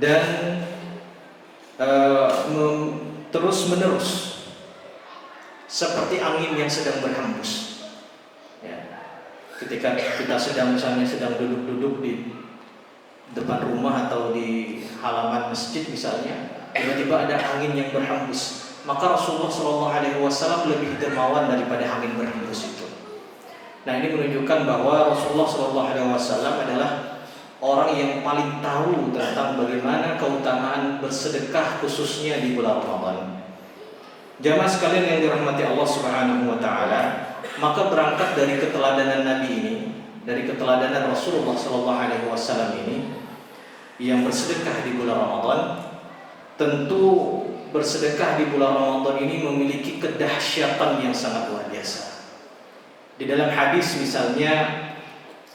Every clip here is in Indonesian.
dan terus menerus seperti angin yang sedang berhembus. Ya. Ketika kita misalnya sedang duduk-duduk di depan rumah atau di halaman masjid misalnya, tiba-tiba ada angin yang berhembus, maka Rasulullah SAW lebih dermawan daripada angin berhembus itu. Nah, ini menunjukkan bahwa Rasulullah SAW adalah orang yang paling tahu tentang bagaimana keutamaan bersedekah khususnya di bulan Ramadan. Jamaah sekalian yang dirahmati Allah Subhanahu wa taala, maka berangkat dari keteladanan Nabi ini, dari keteladanan Rasulullah SAW ini yang bersedekah di bulan Ramadan, tentu bersedekah di bulan Ramadan ini memiliki kedahsyatan yang sangat luar biasa. Di dalam hadis misalnya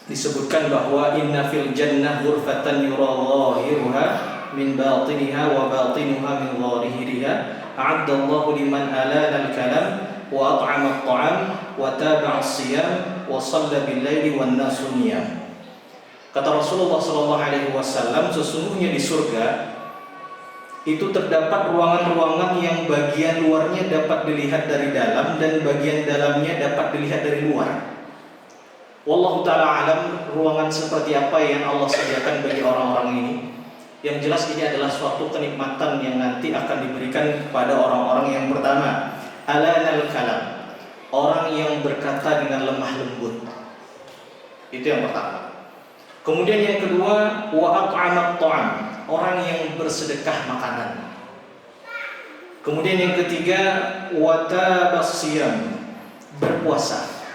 disebutkan bahwa inna fil jannah ghurfatan yura zahiruha min batiniha wa batinuha min zahiriha a'addallahu liman alana al-kalam wa at'ama at-ta'am wa taba'a as-siyam wa shalla bil-laili wan nasu niyam. Kata Rasulullah SAW, sesungguhnya di surga itu terdapat ruangan-ruangan yang bagian luarnya dapat dilihat dari dalam dan bagian dalamnya dapat dilihat dari luar. Wallahu ta'ala alam ruangan seperti apa yang Allah sediakan bagi orang-orang ini. Yang jelas ini adalah suatu kenikmatan yang nanti akan diberikan kepada orang-orang yang pertama, alanal kalam, orang yang berkata dengan lemah lembut. Itu yang pertama. Kemudian yang kedua, wa at'amat ta'am, orang yang bersedekah makanan. Kemudian yang ketiga, wa tabassiyam, berpuasa.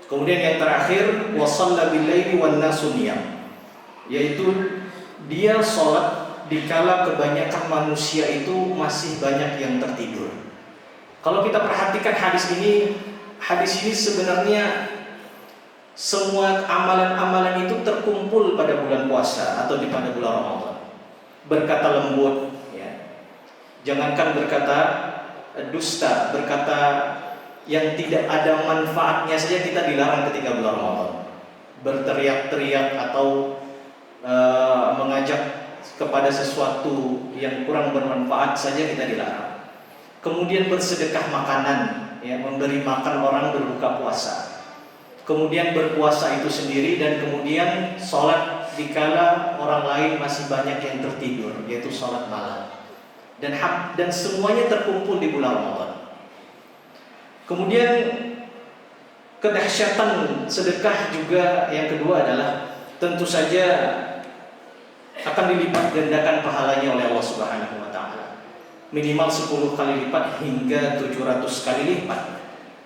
Kemudian yang terakhir, wa shalla bil-laili wan nasu niyam, yaitu dia sholat dikala kebanyakan manusia itu masih banyak yang tertidur. Kalau kita perhatikan hadis ini sebenarnya semua amalan-amalan itu terkumpul pada bulan puasa atau pada bulan Ramadan. Berkata lembut, ya. Jangankan berkata dusta, berkata yang tidak ada manfaatnya saja kita dilarang ketika bulan Ramadan. Berteriak-teriak atau mengajak kepada sesuatu yang kurang bermanfaat saja kita dilarang. Kemudian bersedekah makanan, ya, memberi makan orang berbuka puasa. Kemudian berpuasa itu sendiri, dan kemudian sholat dikala orang lain masih banyak yang tertidur, yaitu sholat malam. Dan semuanya terkumpul di bulan Ramadan. Kemudian kedahsyatan sedekah juga yang kedua adalah tentu saja akan dilipat gandakan pahalanya oleh Allah Subhanahu wa taala. Minimal 10 kali lipat hingga 700 kali lipat.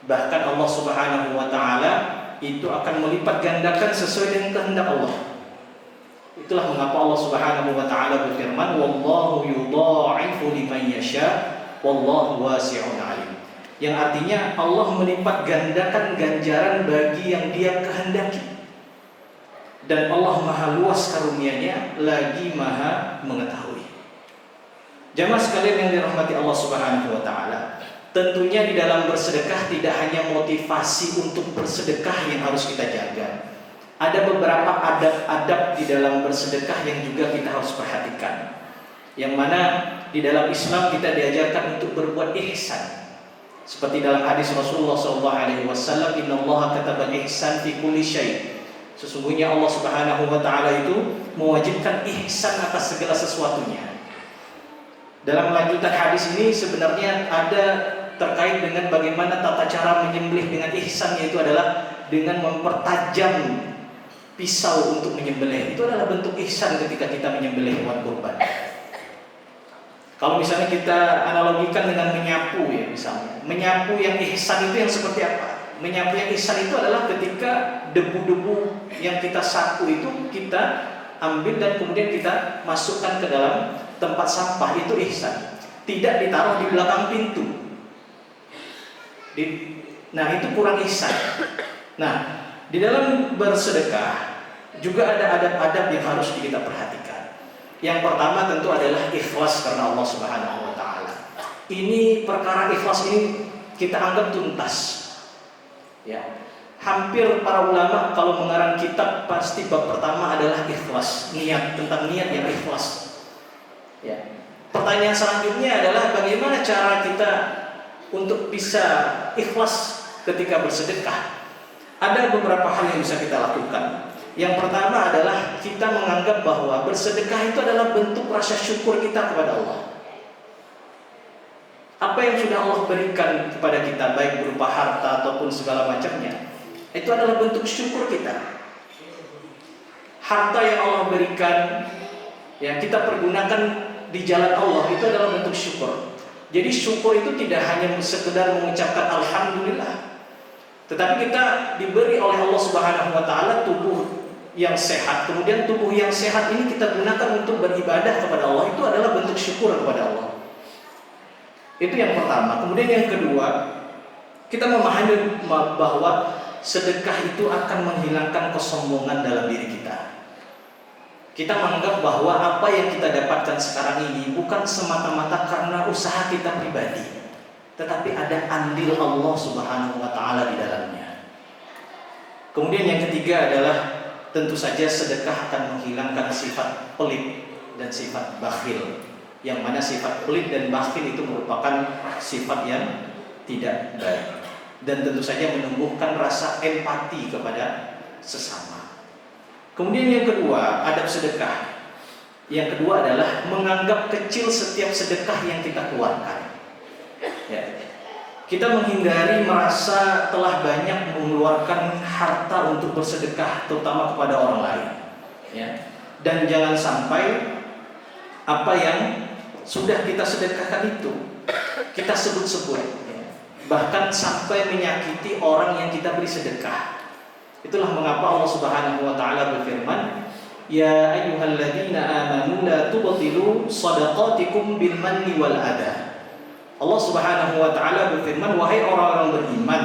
Bahkan Allah Subhanahu wa taala itu akan melipat gandakan sesuai dengan kehendak Allah. Itulah mengapa Allah Subhanahu wa taala berfirman, wallahu yudha'ifu liman yasha wallahu wasi'un 'alim. Yang artinya Allah melipat gandakan ganjaran bagi yang Dia kehendaki. Dan Allah maha luas karunia-Nya, lagi maha mengetahui. Jamaah sekalian yang dirahmati Allah Subhanahu wa taala, tentunya di dalam bersedekah tidak hanya motivasi untuk bersedekah yang harus kita jaga. Ada beberapa adab-adab di dalam bersedekah yang juga kita harus perhatikan. Yang mana di dalam Islam kita diajarkan untuk berbuat ihsan. Seperti dalam hadis Rasulullah SAW, innallaha katabal ihsan fi kulli syai'. Sesungguhnya Allah Subhanahu wa taala itu mewajibkan ihsan atas segala sesuatunya. Dalam lanjutan hadis ini sebenarnya ada terkait dengan bagaimana tata cara menyembelih dengan ihsan, yaitu adalah dengan mempertajam pisau untuk menyembelih. Itu adalah bentuk ihsan ketika kita menyembelih hewan kurban. Kalau misalnya kita analogikan dengan menyapu, ya misalnya, menyapu yang ihsan itu yang seperti apa? Menyapu yang ihsan itu adalah ketika debu-debu yang kita sapu itu kita ambil dan kemudian kita masukkan ke dalam tempat sampah, itu ihsan. Tidak ditaruh di belakang pintu. Nah, itu kurang ihsan. Nah, di dalam bersedekah juga ada adab-adab yang harus kita perhatikan. Yang pertama tentu adalah ikhlas karena Allah Subhanahu wa taala. Ini perkara ikhlas ini kita anggap tuntas. Ya, hampir para ulama kalau mengarang kitab pasti bab pertama adalah ikhlas, niat, tentang niat yang ikhlas. pertanyaan selanjutnya adalah bagaimana cara kita untuk bisa ikhlas ketika bersedekah? Ada beberapa hal yang bisa kita lakukan. Yang pertama adalah kita menganggap bahwa bersedekah itu adalah bentuk rasa syukur kita kepada Allah. Apa yang sudah Allah berikan kepada kita, baik berupa harta ataupun segala macamnya, itu adalah bentuk syukur kita. Harta yang Allah berikan, yang kita pergunakan di jalan Allah, itu adalah bentuk syukur. Jadi syukur itu tidak hanya sekedar mengucapkan alhamdulillah, tetapi kita diberi oleh Allah Subhanahu wa taala tubuh yang sehat. Kemudian tubuh yang sehat ini kita gunakan untuk beribadah kepada Allah, itu adalah bentuk syukur kepada Allah. Itu yang pertama. Kemudian yang kedua, kita memahami bahwa sedekah itu akan menghilangkan kesombongan dalam diri kita. Kita menganggap bahwa apa yang kita dapatkan sekarang ini bukan semata-mata karena usaha kita pribadi, tetapi ada andil Allah Subhanahu wa taala di dalamnya. Kemudian yang ketiga adalah tentu saja sedekah akan menghilangkan sifat pelit dan sifat bakhil. Yang mana sifat pelit dan bakhil itu merupakan sifat yang tidak baik, dan tentu saja menumbuhkan rasa empati kepada sesama. Kemudian yang kedua, adab sedekah. Yang kedua adalah menganggap kecil setiap sedekah yang kita keluarkan. Ya. Kita menghindari merasa telah banyak mengeluarkan harta untuk bersedekah, terutama kepada orang lain. Ya. Dan jangan sampai apa yang sudah kita sedekahkan itu kita sebut-sebut, ya. Bahkan sampai menyakiti orang yang kita beri sedekah. Itulah mengapa Allah Subhanahu wa taala berfirman, "Ya ayyuhalladzina amanu la tubtilu shadaqatikum bil manni wal adha." Allah Subhanahu wa taala berfirman, "Wahai orang-orang beriman,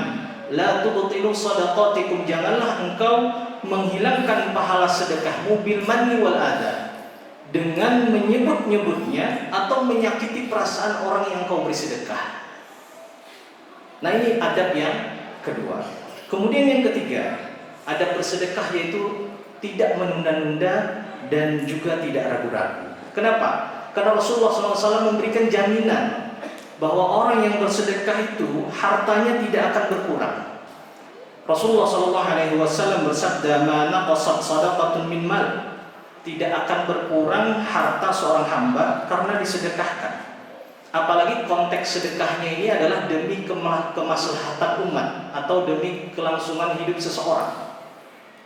la tubtilu shadaqatikum, janganlah engkau menghilangkan pahala sedekahmu bil manni wal adha, dengan menyebut-nyebutnya atau menyakiti perasaan orang yang kau beri sedekah." Nah, ini adab yang kedua. Kemudian yang ketiga, adab bersedekah yaitu tidak menunda-nunda dan juga tidak ragu-ragu. Kenapa? Karena Rasulullah SAW memberikan jaminan bahwa orang yang bersedekah itu hartanya tidak akan berkurang. Rasulullah SAW bersabda, "Ma naqasat shadaqatun min mal." Tidak akan berkurang harta seorang hamba karena disedekahkan. Apalagi konteks sedekahnya ini adalah demi kemaslahatan umat atau demi kelangsungan hidup seseorang,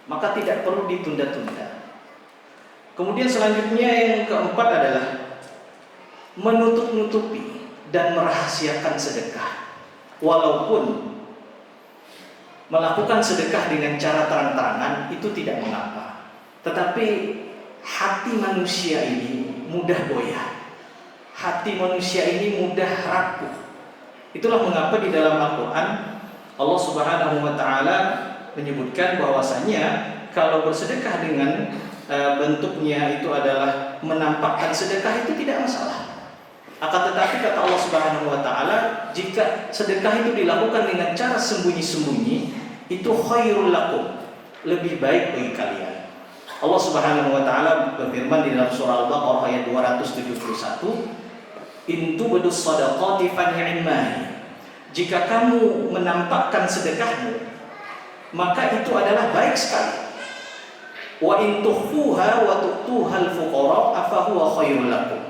maka tidak perlu ditunda-tunda. Kemudian selanjutnya yang keempat adalah menutup-nutupi dan merahasiakan sedekah. Walaupun melakukan sedekah dengan cara terang-terangan itu tidak mengapa, tetapi hati manusia ini mudah goyah. Hati manusia ini mudah rapuh. Itulah mengapa di dalam Al-Quran Allah Subhanahu wa taala menyebutkan bahwasanya kalau bersedekah dengan bentuknya itu adalah menampakkan sedekah itu tidak masalah. Akan tetapi kata Allah Subhanahu wa taala, jika sedekah itu dilakukan dengan cara sembunyi-sembunyi, itu khairul lakum, lebih baik bagi kalian. Allah Subhanahu wa taala berfirman di dalam surah Al-Baqarah ayat 271, "In tubdu shadaqati fa ni'mahi." Jika kamu menampakkan sedekahmu, maka itu adalah baik sekali. Wa in tukhfuha wa tu'tuhal fuqara afa huwa khairul lakum.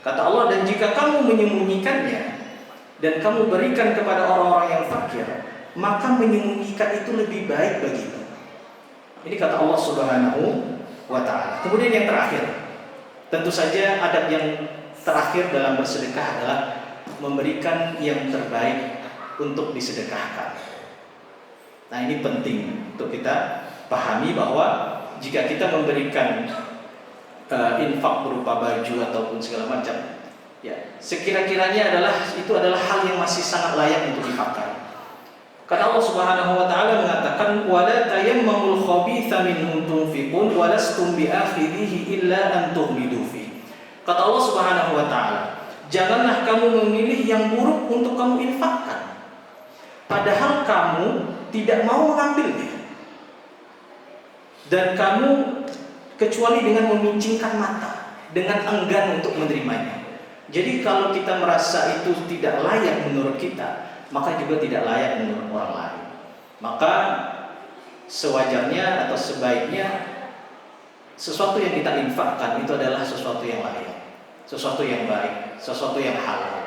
Kata Allah, dan jika kamu menyembunyikannya dan kamu berikan kepada orang-orang yang fakir, maka menyembunyikan itu lebih baik bagimu. Ini kata Allah Subhanahu wa taala. Kemudian yang terakhir, tentu saja adab yang terakhir dalam bersedekah adalah memberikan yang terbaik untuk disedekahkan. Nah, ini penting untuk kita pahami bahwa jika kita memberikan infak berupa baju ataupun segala macam, ya, sekira-kiranya itu adalah hal yang masih sangat layak untuk dipakai. Karena Allah Subhanahu wa taala mengatakan, "Wala tayammamul khabitha minhu tunfiqun wa lastum bi'akhidhihi illa an tughmidu fi." Kata Allah Subhanahu wa taala, janganlah kamu memilih yang buruk untuk kamu infakkan, padahal kamu tidak mau mengambilnya, dan kamu kecuali dengan memincingkan mata, dengan enggan untuk menerimanya. Jadi kalau kita merasa itu tidak layak menurut kita, maka juga tidak layak menurut orang lain. Maka sewajarnya atau sebaiknya sesuatu yang kita infakkan itu adalah sesuatu yang layak, sesuatu yang baik, sesuatu yang halal.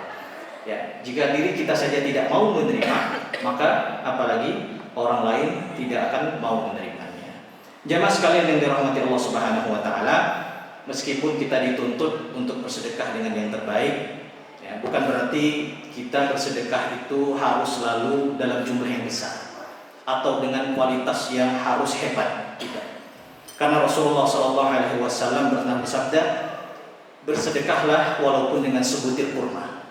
Ya, jika diri kita saja tidak mau menerima, maka apalagi orang lain tidak akan mau menerimanya. Jamaah sekalian yang dirahmati Allah Subhanahu wa taala, meskipun kita dituntut untuk bersedekah dengan yang terbaik, ya, bukan berarti kita bersedekah itu harus selalu dalam jumlah yang besar atau dengan kualitas yang harus hebat, tidak. Karena Rasulullah SAW pernah bersabda, bersedekahlah walaupun dengan sebutir kurma.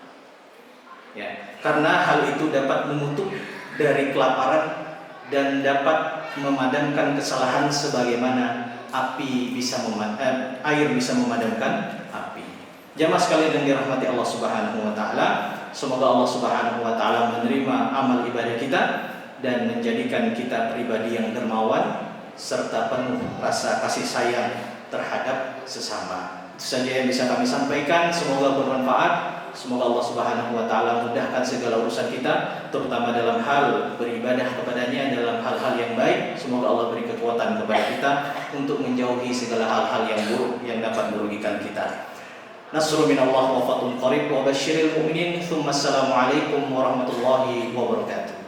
Ya, karena hal itu dapat menutup dari kelaparan dan dapat memadamkan kesalahan sebagaimana air bisa memadamkan api. Jamaah sekalian yang dirahmati Allah Subhanahu wa taala, semoga Allah Subhanahu wa taala menerima amal ibadah kita dan menjadikan kita pribadi yang dermawan serta penuh rasa kasih sayang terhadap sesama. Itu saja yang bisa kami sampaikan, semoga bermanfaat. Semoga Allah Subhanahu wa taala mudahkan segala urusan kita, terutama dalam hal beribadah kepadanya dalam hal-hal yang baik. Semoga Allah beri kekuatan kepada kita untuk menjauhi segala hal-hal yang buruk yang dapat merugikan kita. Nasrun minallah wa fathun qarib wa basyiril mu'minin. Tsumma assalamu alaikum warahmatullahi wabarakatuh.